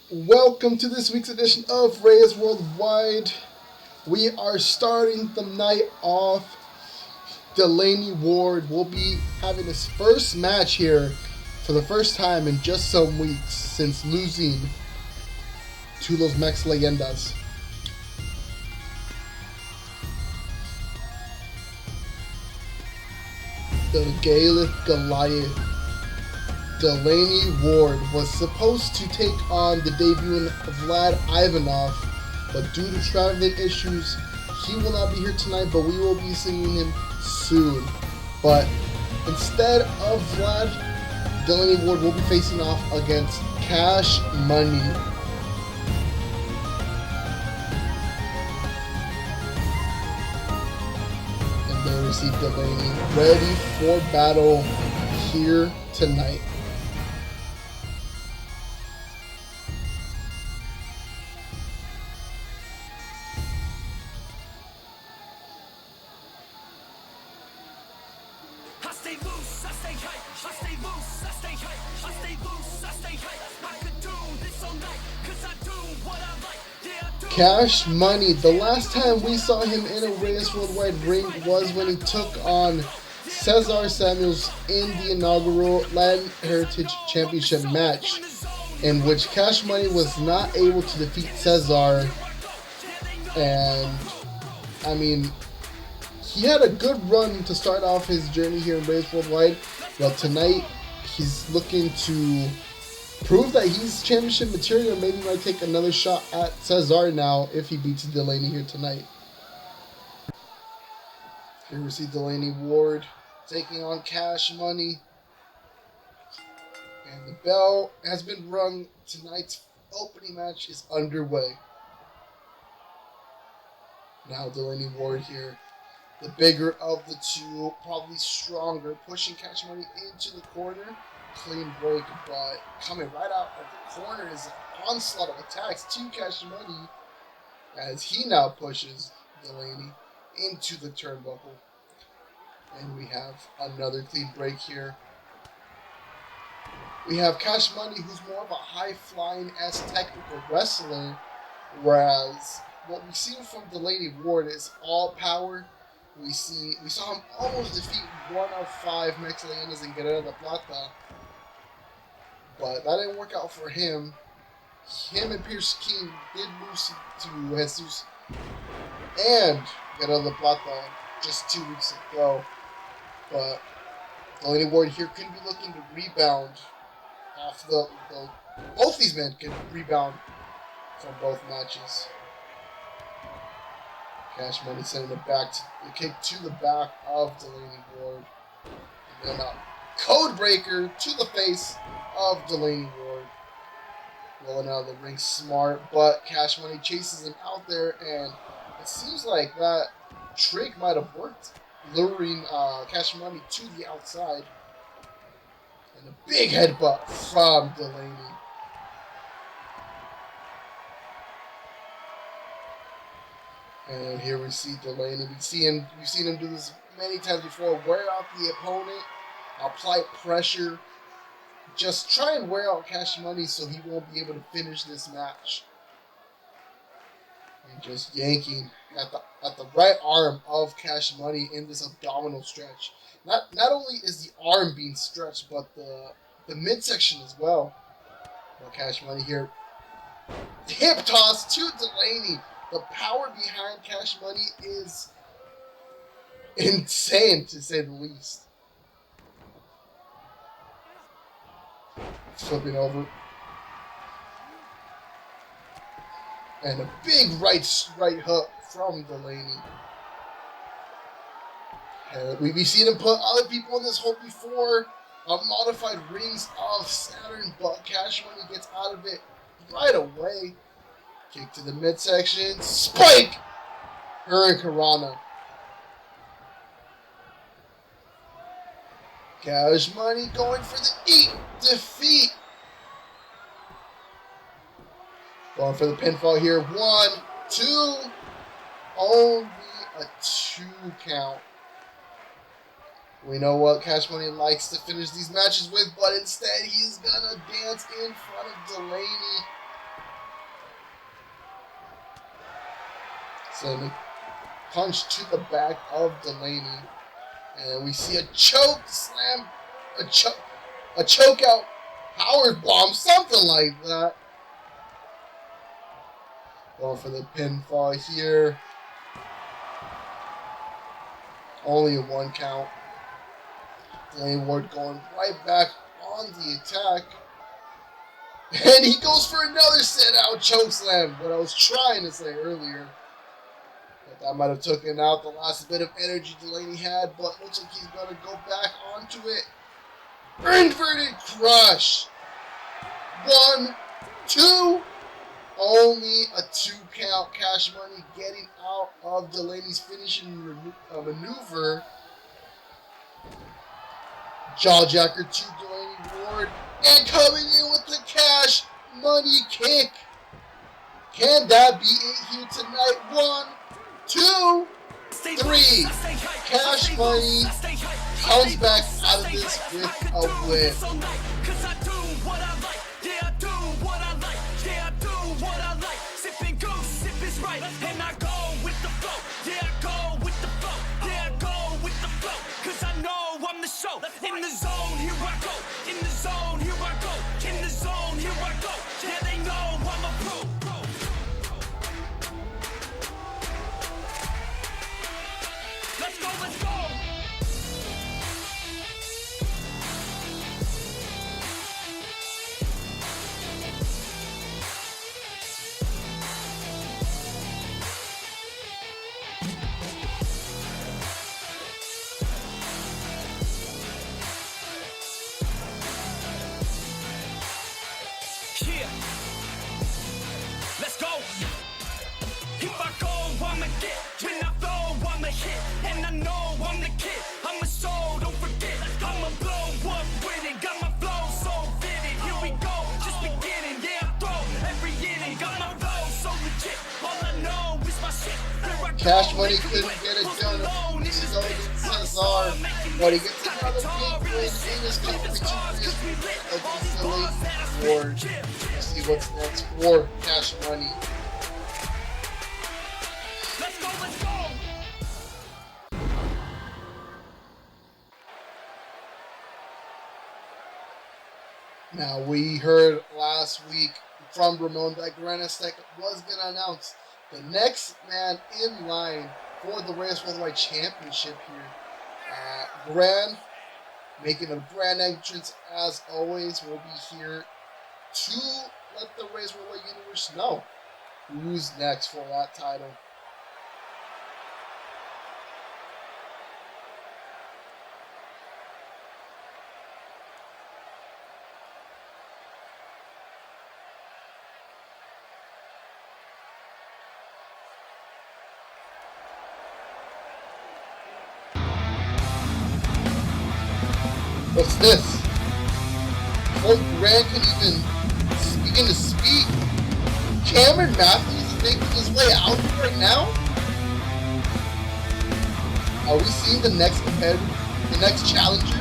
Welcome to this week's edition of Reyes Worldwide. We are starting the night off. Delaney Ward will be having his first match here for the first time in just some weeks since losing to Los Mex Leyendas. The Gaelic Goliath. Delaney Ward was supposed to take on the debuting Vlad Ivanov, but due to traveling issues, he will not be here tonight, but we will be seeing him soon. But instead of Vlad, Delaney Ward will be facing off against Cash Money. And they receive Delaney ready for battle here tonight. Cash Money. The last time we saw him in a Reyes Worldwide ring was when he took on Cesar Samuels in the inaugural Latin Heritage Championship match, in which Cash Money was not able to defeat Cesar. And, I mean, he had a good run to start off his journey here in Reyes Worldwide, but tonight he's looking to prove that he's championship material. Maybe might take another shot at Cesar now if he beats Delaney here tonight. Here we see Delaney Ward taking on Cash Money. And the bell has been rung. Tonight's opening match is underway. Now Delaney Ward here, the bigger of the two, probably stronger, pushing Cash Money into the corner. Clean break, but coming right out of the corner is an onslaught of attacks to Cash Money as he now pushes Delaney into the turnbuckle. And we have another clean break here. We have Cash Money, who's more of a high-flying-esque technical wrestler, whereas what we see from Delaney Ward is all power. We saw him almost defeat one of five Mex Leyendas in Guerrero de Plata, but that didn't work out for him. Him and Pierce King did lose to Jesus and Guerrero de Plata just 2 weeks ago. But Delaney Ward here could be looking to rebound off the both these men can rebound from both matches. Cash Money sending it back to the kick to the back of Delaney Ward. And then a code breaker to the face of Delaney Ward. Rolling out of the ring smart, but Cash Money chases him out there, and it seems like that trick might have worked, luring Cash Money to the outside. And a big headbutt from Delaney. And here we see Delaney. We've seen him do this many times before. Wear out the opponent, apply pressure. Just try and wear out Cash Money so he won't be able to finish this match. And just yanking at the right arm of Cash Money in this abdominal stretch. Not only is the arm being stretched, but the midsection as well. Well, Cash Money here. Hip toss to Delaney. The power behind Cash Money is insane, to say the least. Flipping over. And a big right hook from Delaney. We've seen him put other people in this hold before. Modified rings of Saturn, but Cash Money gets out of it right away. Kick to the midsection. Spike! Hurricanrana. Cash Money going for the defeat. Going for the pinfall here. 1, 2. Only a 2 count. We know what Cash Money likes to finish these matches with, but instead he's gonna dance in front of Delaney. Sending a punch to the back of Delaney. And we see a choke slam, a choke out power bomb, something like that. Going for the pinfall here. Only a 1 count. Delaney Ward going right back on the attack. And he goes for another sit-out chokeslam. What I was trying to say earlier. But that might have taken out the last bit of energy Delaney had. But looks like he's going to go back onto it. Inverted crush. 1, 2. Only a 2 count. Cash Money getting out of Delaney's finishing maneuver. Jawjacker to Delaney Ward. And coming in with the Cash Money kick. Can that be it here tonight? 1, 2, 3. Cash Money comes back out of this with a win. And I go with the flow, yeah, I go with the flow, yeah, I go with the flow, cause I know I'm the show. In the zone, here I go, in the zone, here I go, in the zone, here I go, yeah, they know I'm a pro. Let's go, let's go. Let's go. If I go, I'ma get. When I flow, I'ma hit. And I know I'm the kid. I'm a soul, don't forget. I'ma blow up with it. Got my flow so fitted. Here we go, just beginning. Yeah, I throw every inning. Got my flow so legit. All I know is my shit. Cash Money couldn't get it done. This is only Cesar, but he gets another big win in his company against the late Ward. Let's see what's next for Cash Money. Let's go, let's go. Now, we heard last week from Ramon that Gran Azteca was going to announce the next man in line for the Reyes Worldwide Championship here. Gran, making a grand entrance as always, will be here to let the Reyes Worldwide Universe know who's next for that title. What's this? Before Grant can even begin to speak, Cameron Matthews is making his way out right now? Are we seeing the next competitor, the next challenger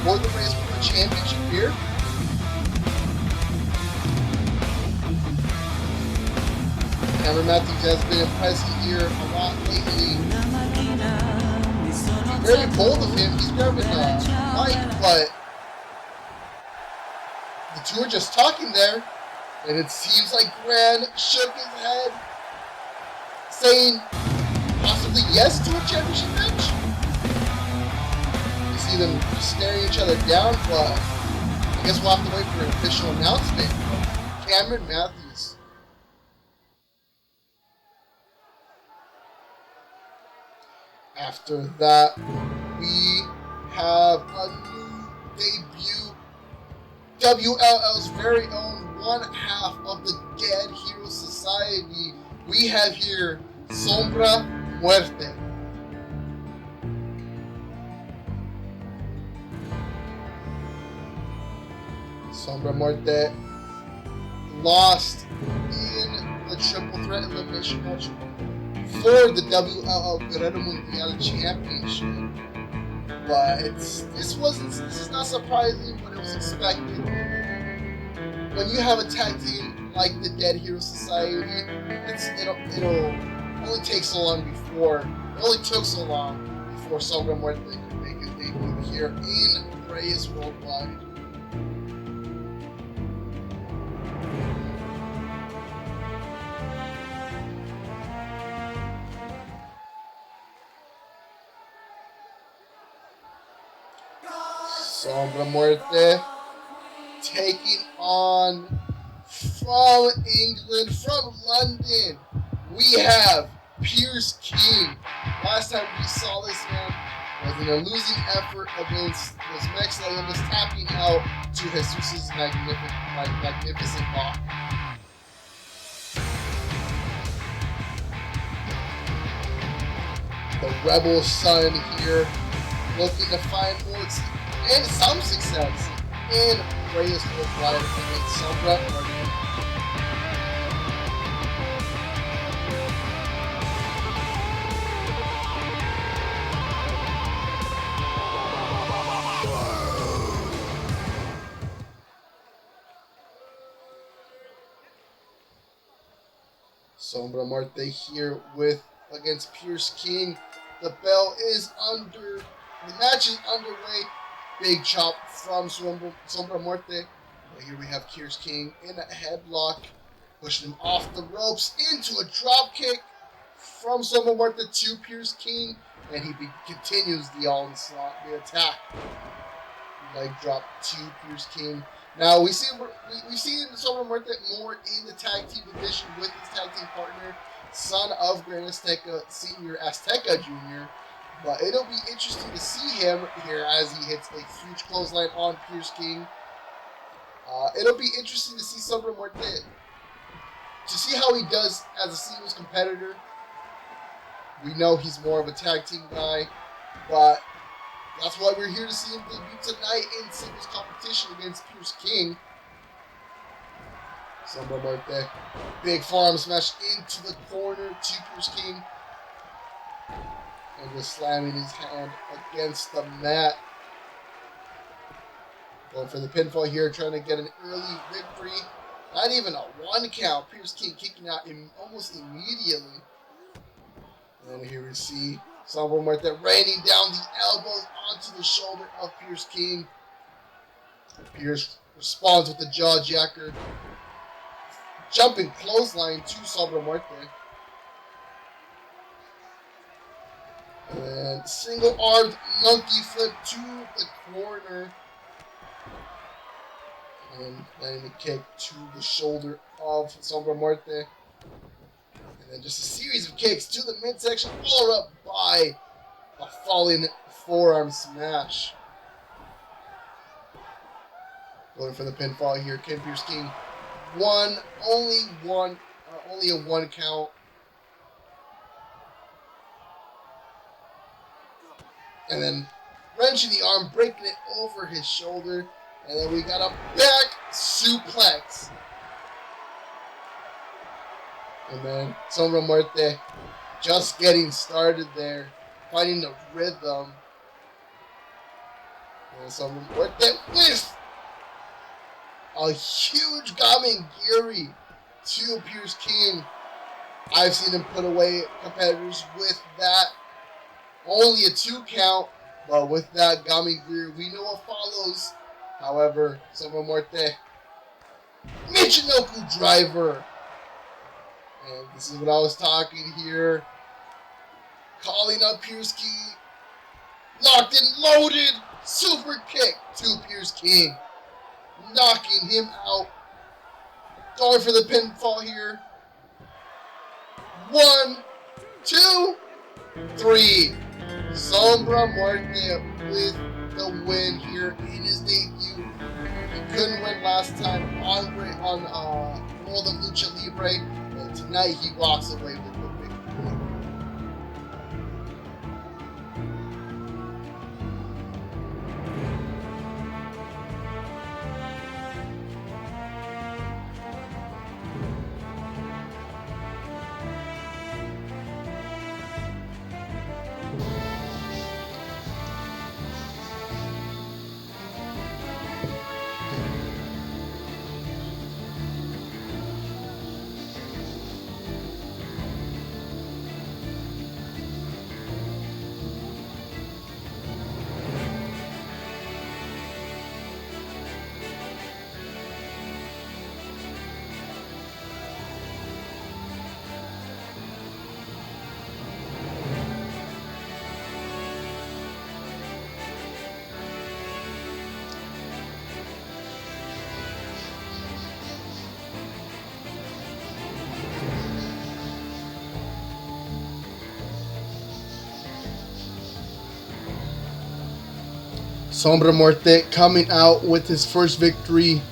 for the Reyes Worldwide Championship here? Cameron Matthews has been impressive here a lot lately. Very bold of him. He's grabbing a mic, but the two are just talking there, and it seems like Gran shook his head, saying possibly yes to a championship match. You see them just staring each other down, but I guess we'll have to wait for an official announcement. Cameron Matthews. After that, we have a new debut. WLL's very own one half of the Dead Hero Society. We have here Sombra Muerte. Sombra Muerte lost in the triple threat elimination match for the WLL Guerrero Mundial Championship. But this is not surprising, but it was expected. When you have a tag team like the Dead Hero Society, it'll only takes so long before, it only took so long before Sombra Muerte could make his debut here in Reyes Worldwide. Sombra Muerte taking on, from England, from London, we have Pierce King. Last time we saw this man was in a losing effort against this Mexican, was tapping out to Jesus' magnificent block. The Rebel Son here, looking to find more and some success in Reyes Worldwide against Sombra Muerte. Sombra Muerte here with against Pierce King. The bell is under. The match is underway. Big chop from Sombra Muerte. But here we have Pierce King in a headlock, pushing him off the ropes into a drop kick from Sombra Muerte to Pierce King, and he continues the onslaught, the attack. Leg drop to Pierce King. Now we've seen Sombra Muerte more in the tag team division with his tag team partner, son of Gran Azteca Senior Azteca Jr. But it'll be interesting to see him here as he hits a huge clothesline on Pierce King. It'll be interesting to see Sombra Muerte, to see how he does as a singles competitor. We know he's more of a tag team guy, but that's why we're here to see him debut tonight in singles competition against Pierce King. Sombra Muerte, big forearm smash into the corner to Pierce King. And just slamming his hand against the mat. Going for the pinfall here, trying to get an early victory. Not even a 1 count. Pierce King kicking out almost immediately. And then here we see Sombra Muerte raining down the elbows onto the shoulder of Pierce King. Pierce responds with the jaw jacker. Jumping clothesline to Sombra Muerte. And single-armed monkey flip to the corner. And landing a kick to the shoulder of Sombra Muerte. And then just a series of kicks to the midsection, followed up by a falling forearm smash. Going for the pinfall here, Pierce King. Only a 1 count. And then wrenching the arm, breaking it over his shoulder. And then we got a back suplex. And then Sombra Muerte just getting started there, finding the rhythm. And Sombra Muerte with a huge Gamengiri to Pierce King. I've seen him put away competitors with that. Only a 2 count, but with that Gamengiri, we know what follows. However, Sombra Muerte, Michinoku driver. And this is what I was talking here. Calling up Pierce King. Locked and loaded. Super kick to Pierce King. Knocking him out. Going for the pinfall here. 1, 2, 3. Sombra Muerte with the win here in his debut. He couldn't win last time on World of Lucha Libre, but tonight he walks away with the victory. Sombra Muerte coming out with his first victory.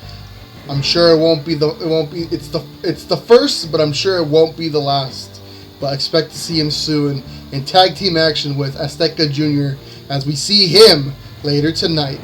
I'm sure it's the first, but I'm sure it won't be the last. But I expect to see him soon in tag team action with Azteca Jr. as we see him later tonight.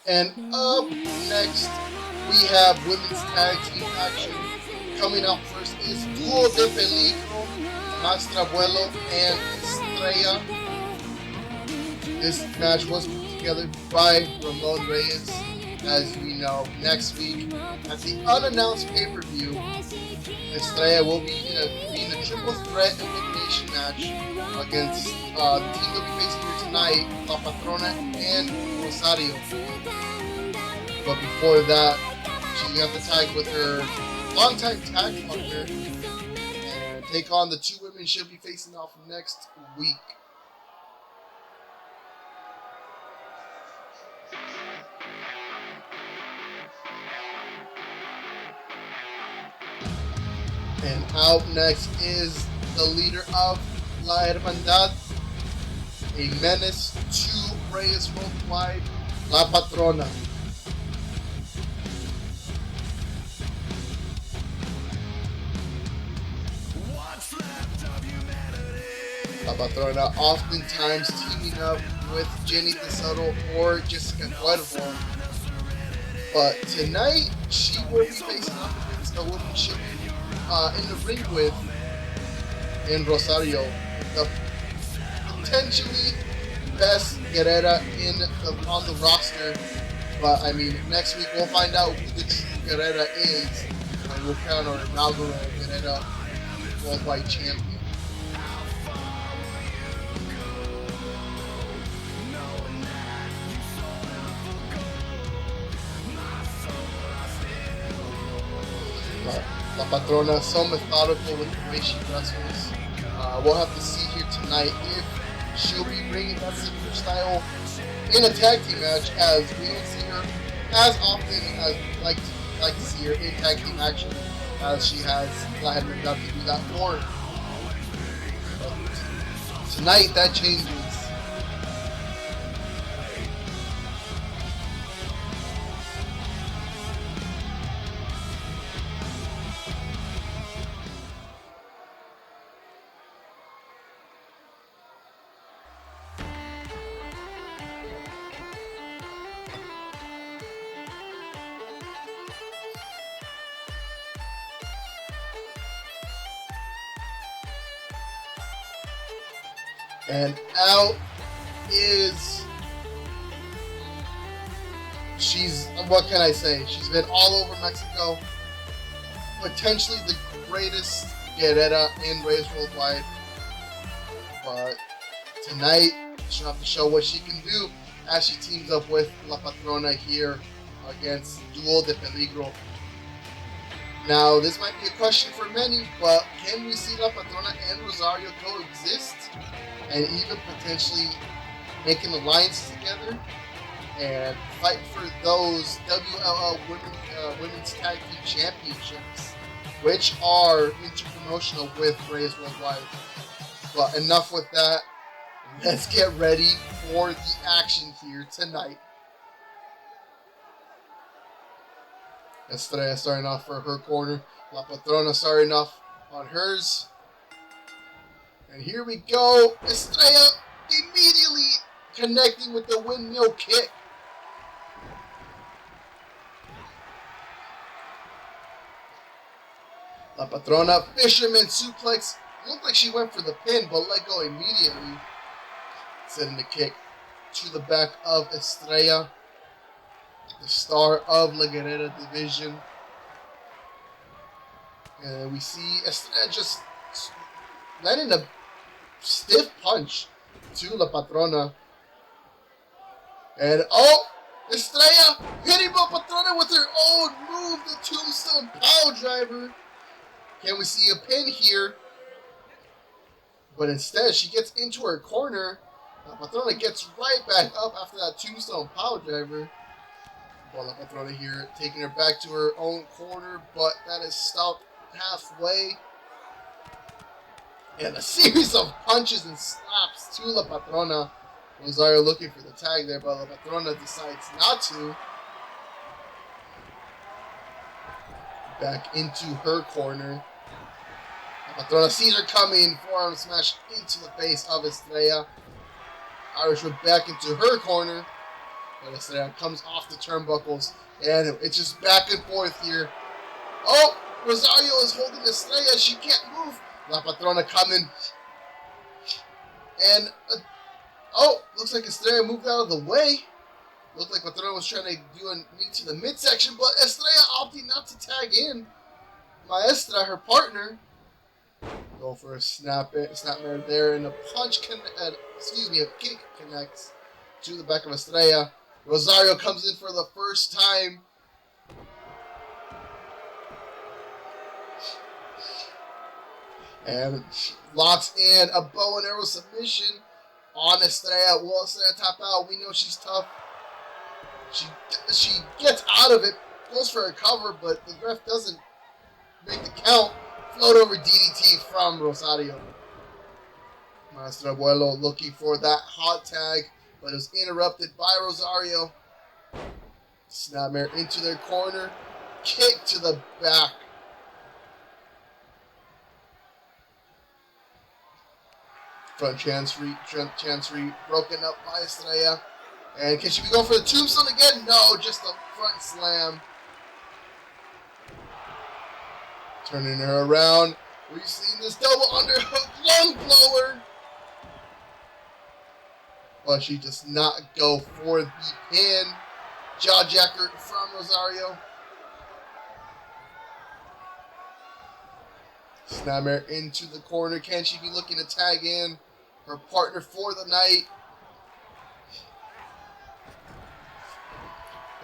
And up next, we have women's tag team action. Coming up first is Duo de Peligro, Mastra Abuelo, and Estrella. This match was put together by Ramon Reyes. As we know, next week at the unannounced pay-per-view, Estrella will be in a triple threat elimination match against the team that we facing here tonight, La Patrona and Rosario. But before that, she's going to have to tag with her longtime tag partner and take on the two women she'll be facing off next week. And out next is the leader of La Hermandad, a menace to Reyes Worldwide, La Patrona. La Patrona oftentimes teaming up with Jenny DeSoto or Jessica Cuervo. But tonight, she will be facing up against a woman she'll be in the ring with in Rosario, the potentially best guerrera on the roster. But I mean, next week we'll find out who the true guerrera is, and we'll crown our inaugural Guerrera Worldwide Champion. La Patrona, so methodical with the way she wrestles. We'll have to see here tonight if she'll be bringing that signature style in a tag team match, as we don't see her as often as we'd like to see her in tag team action, as she has allowed to do that more. But tonight that changes. And out is, what can I say? She's been all over Mexico. Potentially the greatest guerrera in Reyes Worldwide. But tonight, she'll have to show what she can do as she teams up with La Patrona here against Duo de Peligro. Now, this might be a question for many, but can we see La Patrona and Rosario coexist and even potentially make an alliance together and fight for those WLL Women's Tag Team Championships, which are interpromotional with Reyes Worldwide? But enough with that. Let's get ready for the action here tonight. Estrella starting off for her corner. La Patrona starting off on hers. And here we go. Estrella immediately connecting with the windmill kick. La Patrona, fisherman suplex. Looked like she went for the pin, but let go immediately. Sending the kick to the back of Estrella, the star of La Guerrera division. And we see Estrella just landing a stiff punch to La Patrona. And oh, Estrella hitting La Patrona with her own move, the Tombstone Power Driver. Can we see a pin here? But instead, she gets into her corner. La Patrona gets right back up after that Tombstone Power Driver. Well, La Patrona here taking her back to her own corner, but that is stopped halfway. And a series of punches and slaps to La Patrona. Rosario looking for the tag there, but La Patrona decides not to. Back into her corner. La Patrona sees her coming, forearm smash into the face of Estrella. Irish whip back into her corner. But Estrella comes off the turnbuckles, and it's just back and forth here. Oh, Rosario is holding Estrella. She can't move. La Patrona coming. And, oh, looks like Estrella moved out of the way. Looked like Patrona was trying to do a knee to the midsection, but Estrella opting not to tag in. Maestra, her partner, go for a snapmare there, and a a kick connects to the back of Estrella. Rosario comes in for the first time. And locks in a bow and arrow submission on Estrella. Will Estrella tap out? We know she's tough. She gets out of it, goes for a cover, but the ref doesn't make the count. Float over DDT from Rosario. Master Abuelo looking for that hot tag, but it was interrupted by Rosario. Snapmare into their corner. Kick to the back. Front chancery broken up by Estrella. And can she be going for the tombstone again? No, just the front slam. Turning her around. We've seen this double underhook lung blower. But she does not go for the pin. Jawjacker from Rosario. Snapmare into the corner. Can she be looking to tag in her partner for the night?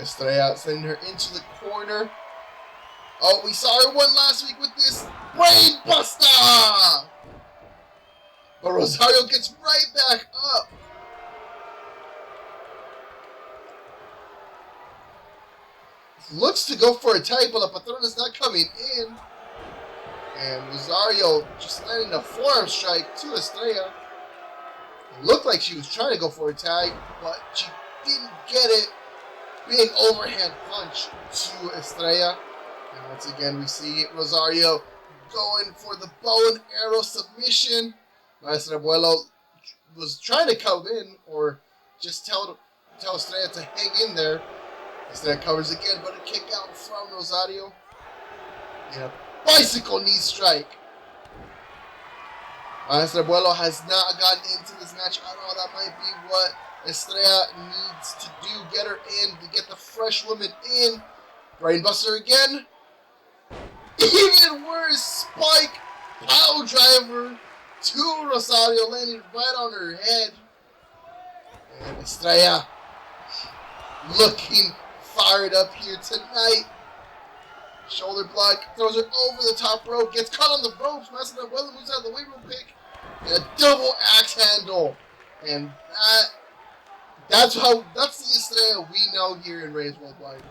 Estrella sending her into the corner. Oh, we saw her one last week with this brain buster! But Rosario gets right back up. Looks to go for a tag, but La Patrona's not coming in. And Rosario just landing a forearm strike to Estrella. It looked like she was trying to go for a tag, but she didn't get it. Big overhand punch to Estrella. And once again, we see Rosario going for the bow and arrow submission. Maestro Abuelo was trying to come in or just tell Estrella to hang in there. Estrella covers again, but a kick out from Rosario. And a bicycle knee strike. Maestro Abuelo has not gotten into this match at all. That might be what Estrella needs to do. Get her in to get the fresh woman in. Brainbuster again. Even worse, spike power driver to Rosario, landing right on her head. And Estrella looking fired up here tonight. Shoulder block, throws her over the top rope, gets caught on the ropes. Master Abuelo moves out of the way room pick. And a double axe handle. And that's the Estrella we know here in Reyes Worldwide.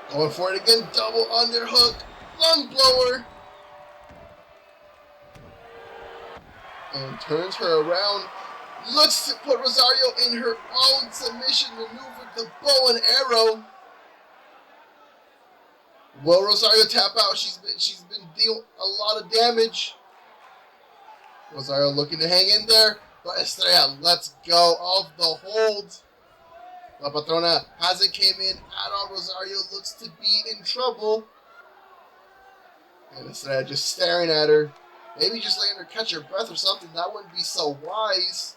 Going for it again, double underhook, lung blower. And turns her around. Looks to put Rosario in her own submission maneuver, the bow and arrow. Will Rosario tap out? She's been dealing a lot of damage. Rosario looking to hang in there, but Estrella lets go of the hold. La Patrona hasn't came in at all. Rosario looks to be in trouble. And Estrella just staring at her. Maybe just letting her catch her breath or something. That wouldn't be so wise.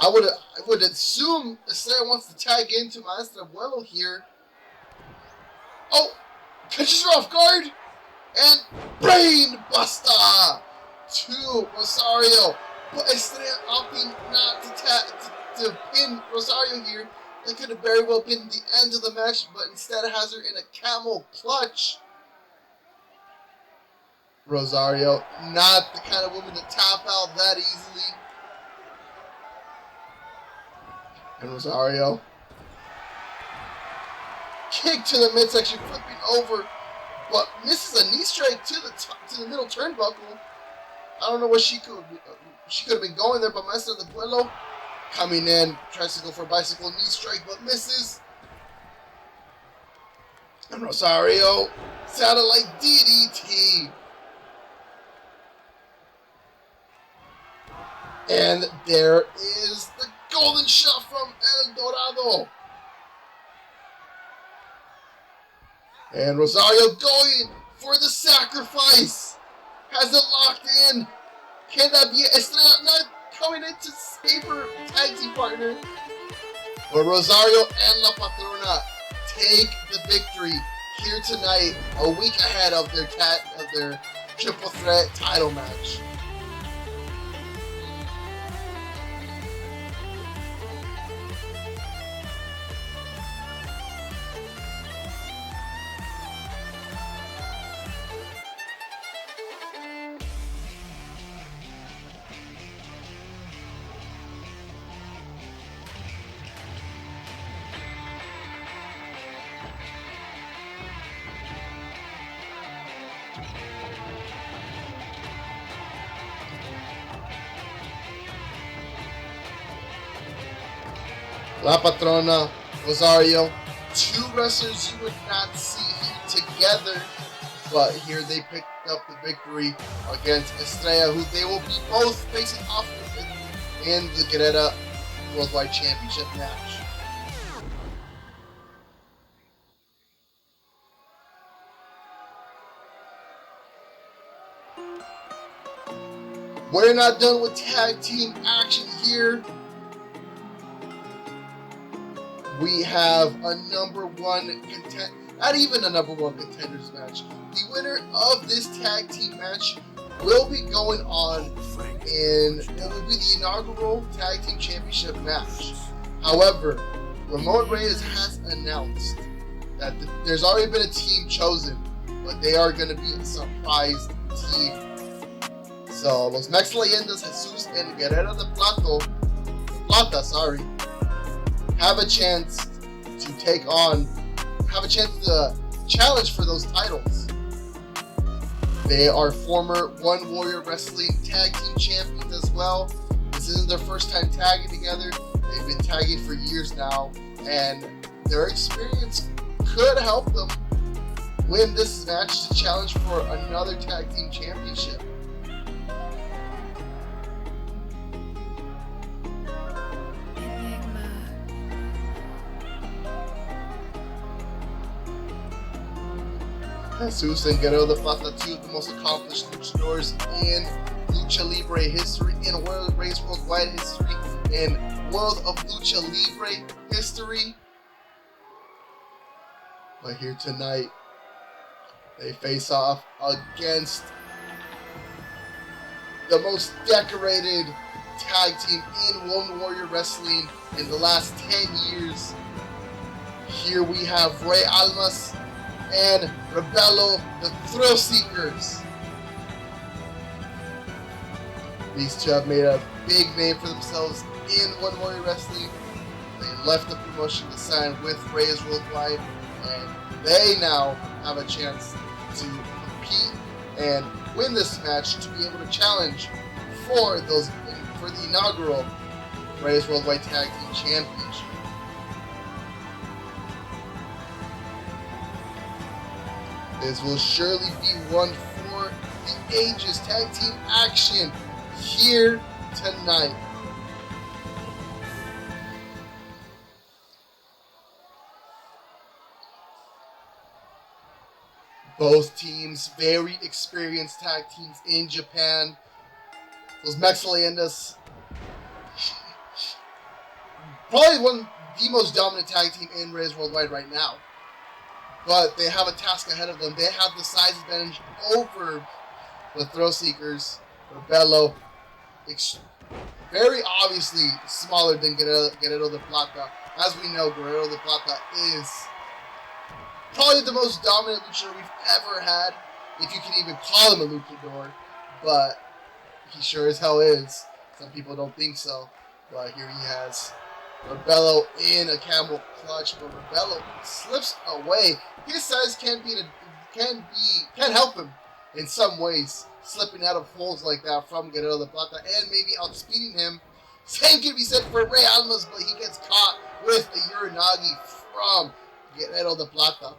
I would assume Estrella wants to tag into Maestro Abuelo here. Oh! Catches her off guard! And brain buster! to Rosario. But Estrella opting not to pin Rosario here. That could have very well been the end of the match, but instead has her in a camel clutch. Rosario, not the kind of woman to tap out that easily. And Rosario, kick to the midsection, flipping over, but misses a knee strike to the middle turnbuckle. I don't know what she could have been going there, but Maestra de Duelo coming in, tries to go for a bicycle knee strike, but misses. And Rosario, satellite DDT. And there is the golden shot from El Dorado. And Rosario going for the sacrifice. Has it locked in. Can that be Estrella not coming in to save her tag team partner? But Rosario and La Patrona take the victory here tonight, a week ahead of their triple threat title match. La Patrona, Rosario, two wrestlers you would not see here together, but here they picked up the victory against Estrella, who they will be both facing off in the Guerrera Worldwide Championship match. We're not done with tag team action here. We have a not even a number one contenders match. The winner of this tag team match will be going on it will be the inaugural tag team championship match. However, Ramon Reyes has announced that there's already been a team chosen, but they are going to be a surprise team. So, Los Mex Leyendas, Jesus and Guerrera de Plata, have a chance to challenge for those titles. They are former One Warrior Wrestling Tag Team Champions as well. This isn't their first time tagging together. They've been tagging for years now, and their experience could help them win this match to challenge for another Tag Team Championship. Jesus and Guerrero de Plata, two of the most accomplished luchadors in Lucha Libre history, in Reyes Worldwide history, in World of Lucha Libre history. But here tonight, they face off against the most decorated tag team in One Warrior Wrestling in the last 10 years. Here we have Rey Almas and Rebello, the Thrill Seekers. These two have made a big name for themselves in One Warrior Wrestling. They left the promotion to sign with Reyes Worldwide, and they now have a chance to compete and win this match to be able to challenge for the inaugural Reyes Worldwide Tag Team Championship. This will surely be one for the ages. Tag team action here tonight. Both teams, very experienced tag teams in Japan. Those Mex Leyendas, probably the most dominant tag team in Reyes Worldwide right now. But they have a task ahead of them. They have the size advantage over the Thrill Seekers. Rebello, very obviously smaller than Guerrero de Plata. As we know, Guerrero de Plata is probably the most dominant luchador we've ever had, if you can even call him a luchador, but he sure as hell is. Some people don't think so, but here he has Rebello in a camel clutch, but Rebello slips away. His size can help him in some ways, slipping out of holes like that from Guerrero de Plata and maybe outspeeding him. Same can be said for Rey Almas, but he gets caught with a Uranagi from Guerrero de Plata.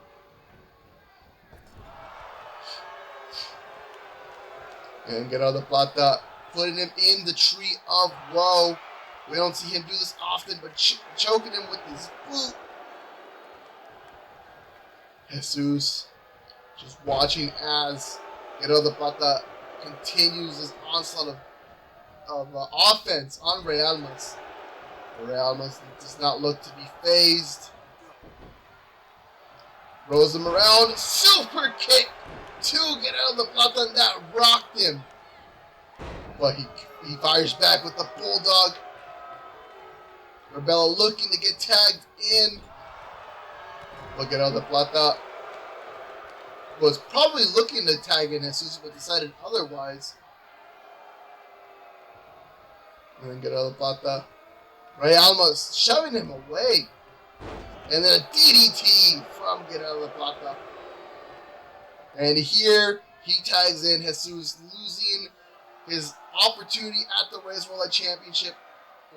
And Guerrero de Plata putting him in the tree of woe. We don't see him do this often, but choking him with his boot. Jesus just watching as Guerrero de Plata continues his onslaught of offense on Rey Almas. Rey Almas does not look to be phased. Throws him around. Super kick to Guerrero de Plata, and that rocked him. But he fires back with the Bulldog. Rebello looking to get tagged in. But Guerrero de Plata was probably looking to tag in Jesus, but decided otherwise. And then Guerrero de Plata, Rey Almas shoving him away. And then a DDT from Guerrero de Plata. And here he tags in Jesus, losing his opportunity at the Reyes Worldwide Championship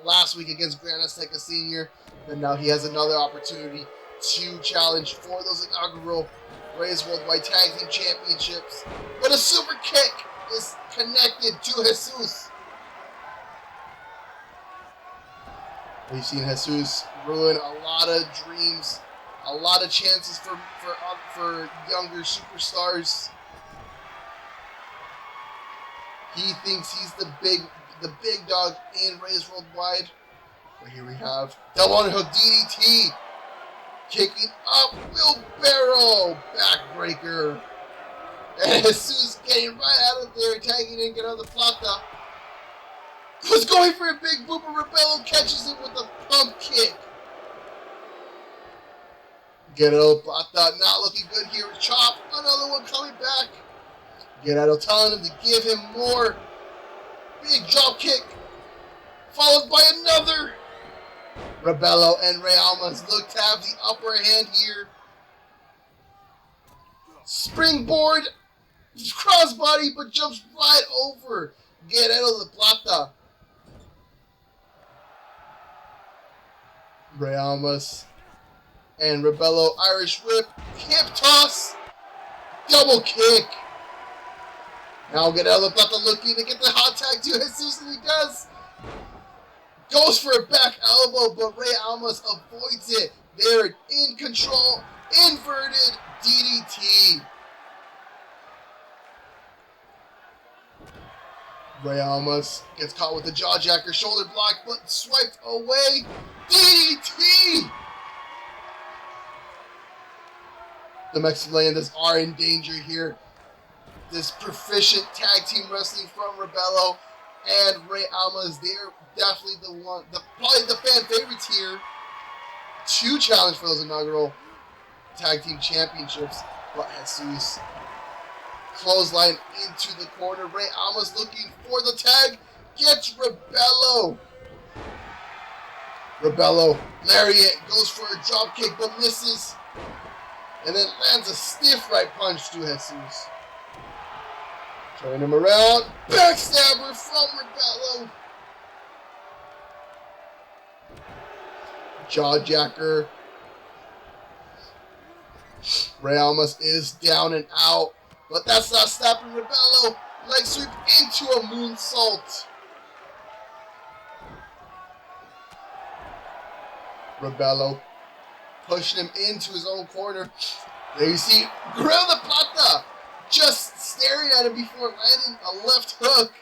last week against Gran Azteca Sr. And now he has another opportunity to challenge for those inaugural Reyes Worldwide Tag Team Championships. But a super kick is connected to Jesus. We've seen Jesus ruin a lot of dreams, a lot of chances for younger superstars. He thinks he's the big dog in Reyes Worldwide. But here we have double underhook DDT. Kicking up, wheelbarrow, backbreaker. And Jesus getting right out of there, tagging in Guerrero de Plata. Was going for a big boot, but Rebello catches him with a pump kick. Guerrero de Plata not looking good here. Chop, another one coming back. Guerrero telling him to give him more. Big drop kick, followed by another. Rebello and Rey Almas look to have the upper hand here. Springboard, crossbody, but jumps right over Guerrero de Plata. Rey Almas and Rebello, Irish whip, hip toss, double kick. Now Guerrero de Plata looking to get the hot tag to Jesus, and he does. Goes for a back elbow, but Rey Almas avoids it. They're in control. Inverted DDT. Rey Almas gets caught with the jawjacker, shoulder block, but swiped away. DDT! The Mexicanos are in danger here. This proficient tag team wrestling from Rebello and Rey Almas, they're definitely probably the fan favorites here to challenge for those inaugural tag team championships. But Jesus, clothesline into the corner. Rey Almas looking for the tag, gets Rebello. Rebello, lariat, goes for a drop kick but misses, and then lands a stiff right punch to Jesus. Turn him around. Backstabber from Rebello. Jawjacker. Rey Almas is down and out. But that's not stopping Rebello. Leg sweep into a moonsault. Rebello pushing him into his own corner. There you see Guerrero de Plata just staring at him before landing a left hook.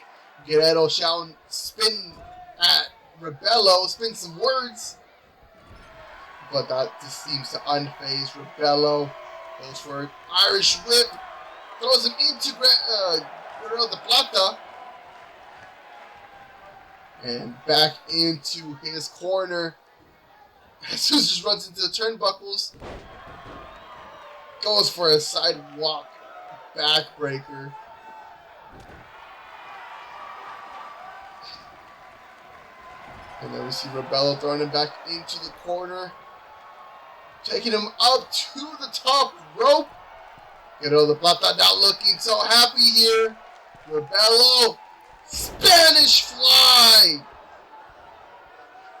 Guerrero shouting, spin at Rebello, spin some words. But that just seems to unfaze Rebello. Goes for an Irish whip. Throws him into Guerrero de Plata. And back into his corner. Jesus just runs into the turnbuckles. Goes for a sidewalk backbreaker. And then we see Rebello throwing him back into the corner. Taking him up to the top rope. Guerrero de Plata not looking so happy here. Rebello, Spanish fly.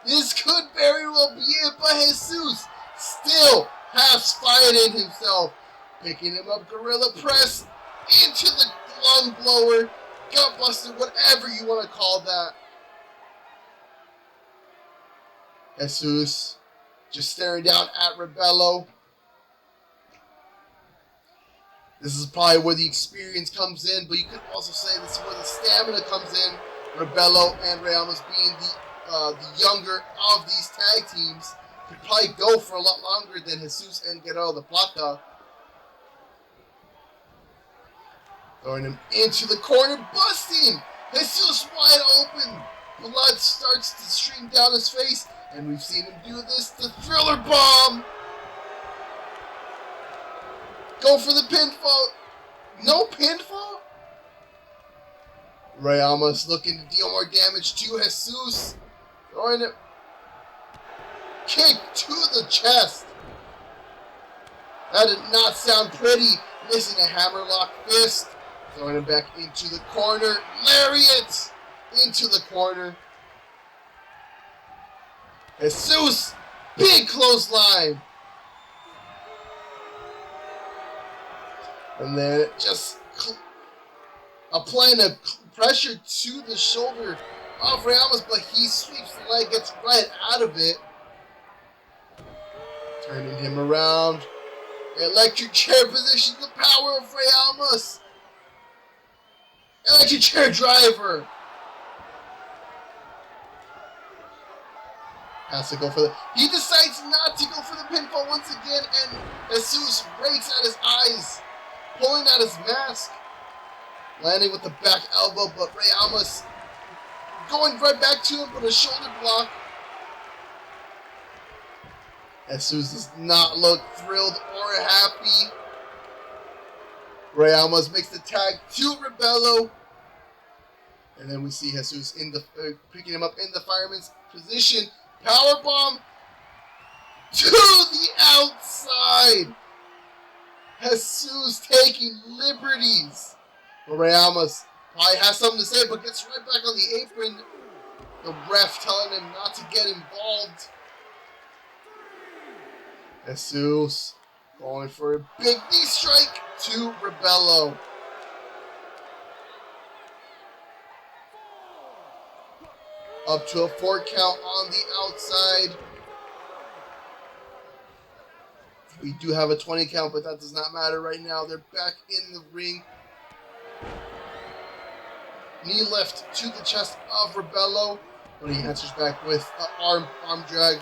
This could very well be it, but Jesus still has fight in himself. Picking him up, gorilla press into the lung blower, gut buster, whatever you want to call that. Jesus just staring down at Rebello. This is probably where the experience comes in, but you could also say this is where the stamina comes in. Rebello and Rey Almas being the younger of these tag teams could probably go for a lot longer than Jesus and Guerrero de Plata. Throwing him into the corner, busting! Jesus wide open! Blood starts to stream down his face, and we've seen him do this, the Thriller Bomb! Go for the pinfall! No pinfall? Rey Almas looking to deal more damage to Jesus. Throwing it. Kick to the chest. That did not sound pretty. Missing a hammerlock fist. Throwing him back into the corner. Lariat into the corner. Jesus. Big clothesline. And then just applying a pressure to the shoulder of Rey Almas, but he sweeps the leg, gets right out of it. Turning him around. Electric chair position, the power of Rey Almas. Electric chair driver. Has to go for the... He decides not to go for the pinfall once again, and Jesus rakes at his eyes. Pulling out his mask. Landing with the back elbow, but Rey Almas going right back to him with a shoulder block. Jesus does not look thrilled or happy. Rey Almas makes the tag to Rebello. And then we see Jesus in the picking him up in the fireman's position. Powerbomb to the outside. Jesus taking liberties. But Rey Almas probably has something to say, but gets right back on the apron. The ref telling him not to get involved. Jesus going for a big knee strike to Rebello. Up to a 4 count on the outside. We do have a 20 count, but that does not matter right now. They're back in the ring. Knee lift to the chest of Rebello, but he answers back with an arm drag.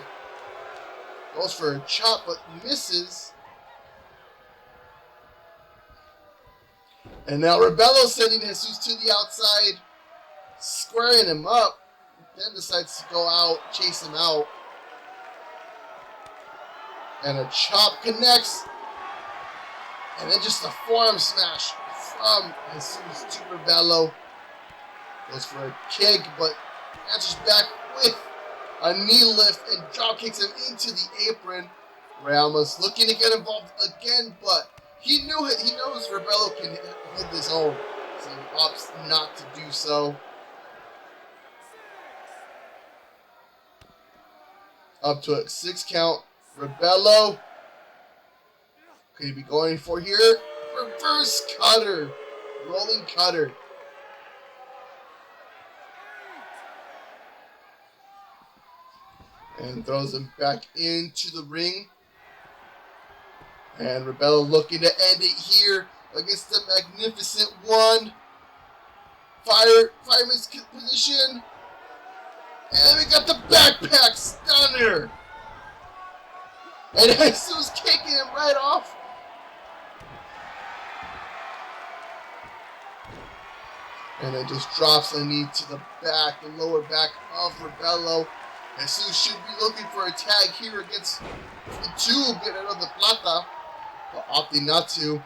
Goes for a chop, but misses. And now Rebello sending Jesus to the outside, squaring him up. Then decides to go out, chase him out. And a chop connects. And then just a forearm smash from Jesus to Rebello. Goes for a kick, but answers back with a knee lift and drop kicks him into the apron. Rey Almas looking to get involved again, but he knows Rebello can hold his own, so he opts not to do so. Up to a 6 count. Rebello. Could he be going for here? Reverse cutter. Rolling cutter. And throws him back into the ring. And Rebello looking to end it here against the Magnificent One. Fireman's position. And then we got the backpack stunner. And Jesus kicking him right off. And then just drops the knee to the back, the lower back of Rebello. Jesus should be looking for a tag here against the two Guerrero de Plata, but opting not to.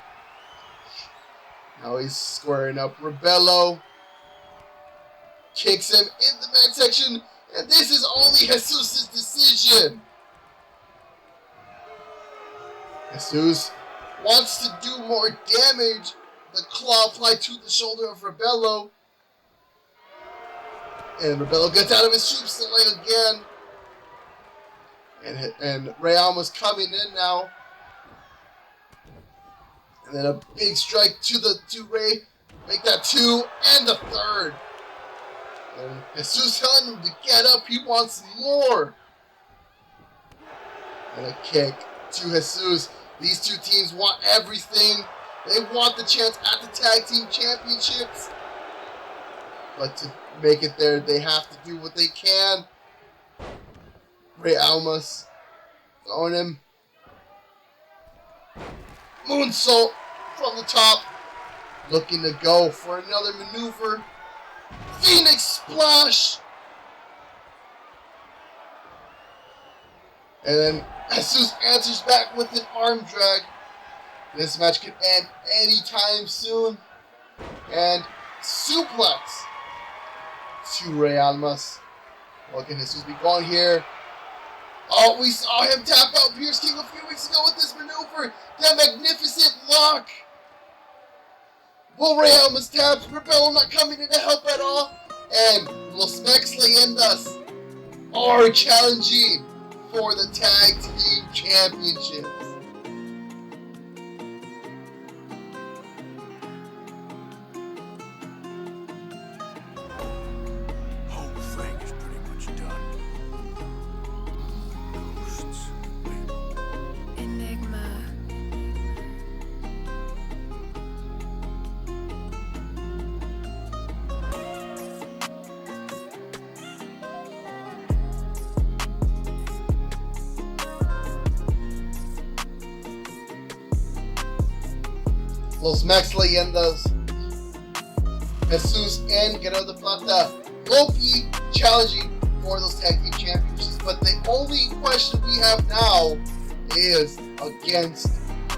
Now he's squaring up. Rebello kicks him in the midsection, and this is only Jesus' decision. Jesus wants to do more damage. The claw applied to the shoulder of Rebello. And Rebello gets out of his soup leg again. And Rey Almas coming in now. And then a big strike to Rey. Make that 2 and the 3rd. And Jesus telling him to get up. He wants more. And a kick to Jesus. These two teams want everything. They want the chance at the tag team championships. But to make it there, they have to do what they can. Rey Almas throwing him. Moonsault from the top. Looking to go for another maneuver. Phoenix Splash. And then Jesus answers back with an arm drag. This match could end anytime soon. And suplex to Rey Almas. What can Jesus be going here? Oh, we saw him tap out Pierce King a few weeks ago with this maneuver. That magnificent lock. Will Rey Almas tap? Rebello not coming in to help at all. And Los Mex Leyendas are challenging for the Tag Team Championships. Los Mex Leyendas, Jesus and Guerrero de Plata, Loki challenging for those tag team championships. But the only question we have now is against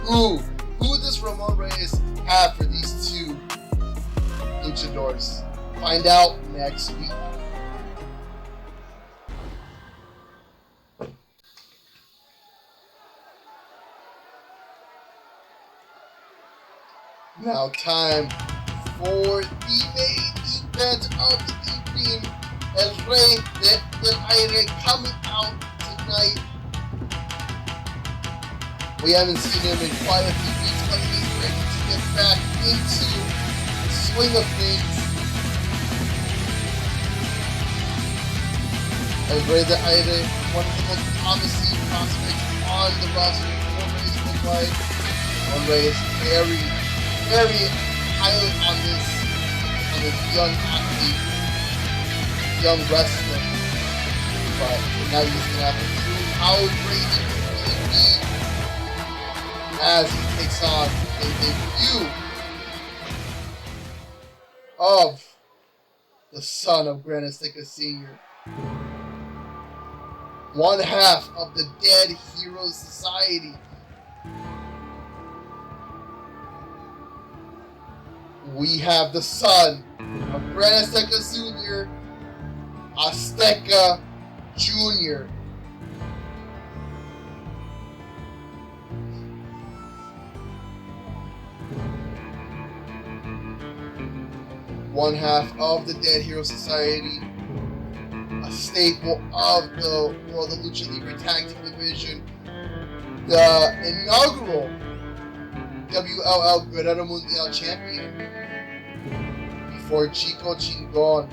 who? Who does Ramon Reyes have for these two luchadors? Find out next week. Now time for the main event of the evening. El Rey del Aire coming out tonight. We haven't seen him in quite a few weeks, but he's ready to get back into the swing of things. El Rey del Aire, one of the most promising prospects on the roster for Reyes Worldwide. Ramon Reyes very highly on this young athlete, young wrestler. But now he's gonna have to prove how great he can really be as he takes on a debut of the son of Gran Azteca Sr. One half of the Dead Heroes Society. We have the son of Gran Azteca Sr., Azteca Jr. One half of the Dead Hero Society, a staple of the World of Lucha Libre Tag Team Division, the inaugural WLL Guerrero Mundial Champion, before Chico Chingon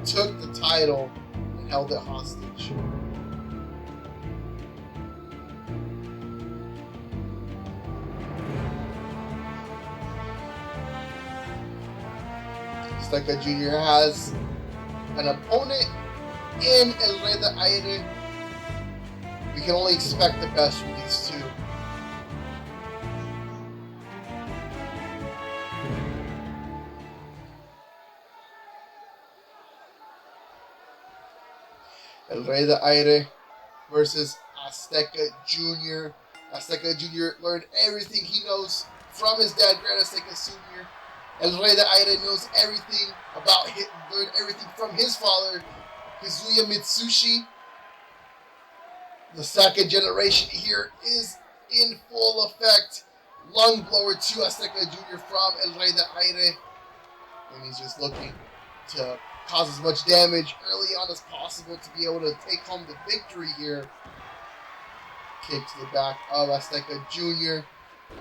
took the title and held it hostage. Azteca Jr. has an opponent in El Rey del Aire. We can only expect the best from these two. El Rey de Aire versus Azteca Jr. Azteca Jr. learned everything he knows from his dad, Gran Azteca Sr. El Rey de Aire knows everything about him, learned everything from his father, Kazuya Mitsushi. The second generation here is in full effect. Lung blower to Azteca Jr. from El Rey de Aire. And he's just looking to cause as much damage early on as possible to be able to take home the victory here. Kick to the back of Azteca Jr.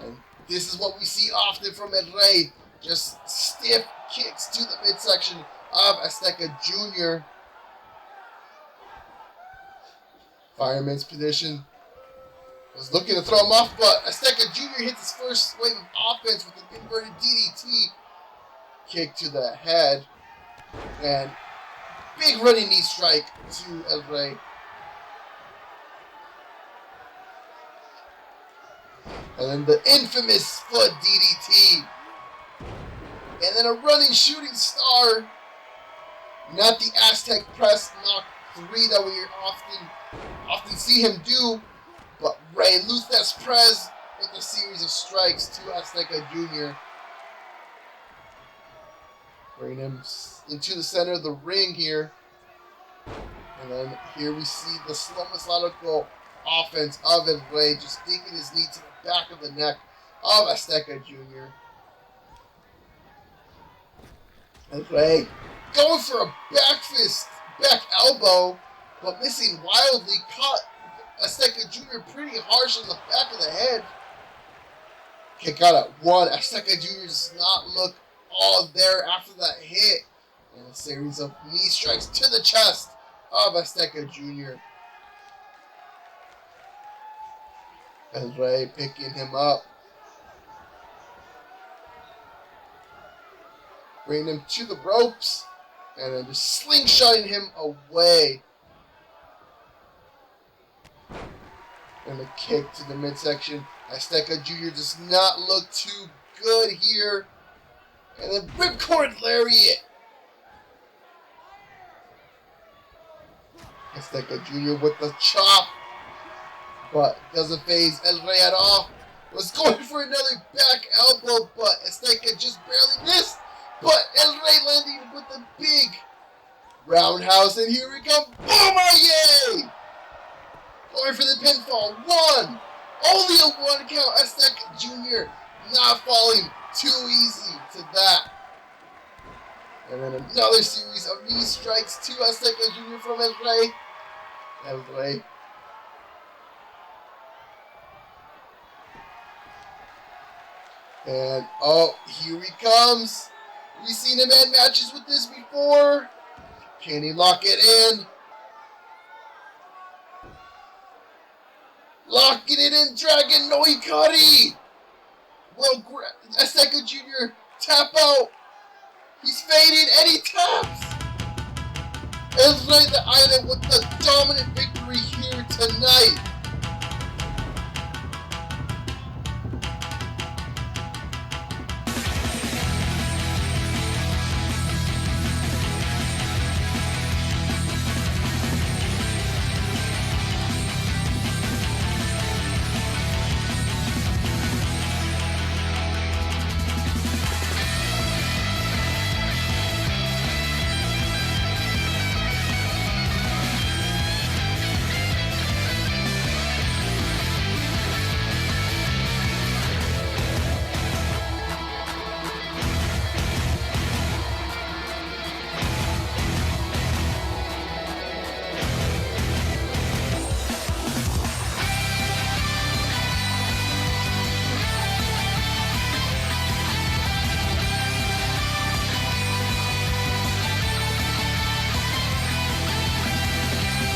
And this is what we see often from El Rey. Just stiff kicks to the midsection of Azteca Jr. Fireman's position. Was looking to throw him off, but Azteca Jr. hits his first wave of offense with an inverted DDT. Kick to the head. And big running knee strike to El Rey. And then the infamous foot DDT. And then a running shooting star. Not the Aztec press knock 3 that we often see him do. But Rey Luthas Prez with a series of strikes to Azteca Jr. Bring him into the center of the ring here. And then here we see the slow methodical offense of El Rey, just digging his knee to the back of the neck of Azteca Jr. El Rey going for a back fist, back elbow, but missing wildly, caught Azteca Jr. pretty harsh on the back of the head. Kick out at 1. Azteca Jr. does not look all there after that hit. And a series of knee strikes to the chest of Azteca Jr. El Rey picking him up. Bringing him to the ropes. And then just slingshotting him away. And a kick to the midsection. Azteca Jr. does not look too good here. And then ripcord lariat. Azteca Jr. with the chop. But doesn't phase El Rey at all. Was going for another back elbow, but Azteca just barely missed. But El Rey landing with the big roundhouse. And here we go. Boom! Going for the pinfall. 1. Only a 1 count. Azteca Jr. not falling too easy to that. And then another series of knee strikes to Azteca Jr. from El Rey. El Rey. And oh, here he comes. We've seen him end matches with this before. Can he lock it in? Locking it in, Dragon no Ikari. Well, Azteca Jr. tap out. He's fading and he taps. El Rey de Aire with the dominant victory here tonight.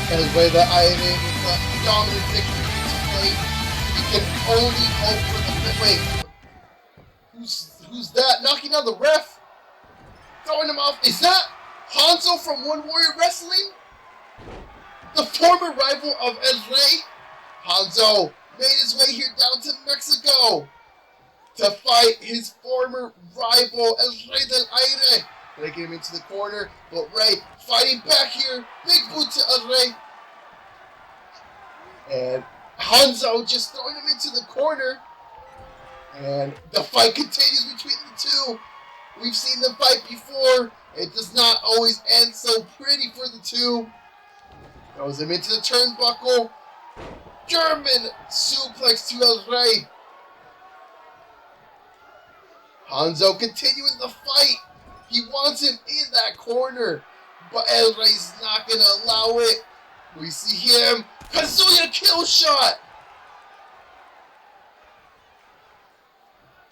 El Rey de Aire with a dominant victory tonight. He can only hope for the wait. Who's that? Knocking down the ref? Throwing him off. Is that Hanzo from One Warrior Wrestling? The former rival of El Rey? Hanzo made his way here down to Mexico to fight his former rival, El Rey del Aire. Breaking him into the corner, but Rey fighting back here. Big boot to El Rey. And Hanzo just throwing him into the corner. And the fight continues between the two. We've seen them fight before. It does not always end so pretty for the two. Throws him into the turnbuckle. German suplex to El Rey. Hanzo continuing the fight. He wants him in that corner, but El Rey's not going to allow it. We see him. Kazuya kill shot.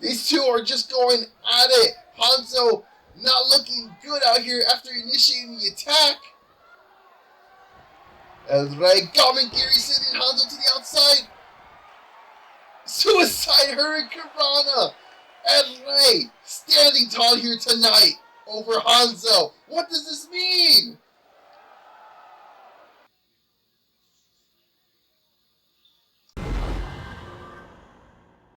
These two are just going at it. Hanzo not looking good out here after initiating the attack. El Rey Gamengiri sending Hanzo to the outside. Suicide Hurricanrana. El Rey standing tall here tonight over Hanzo. What does this mean?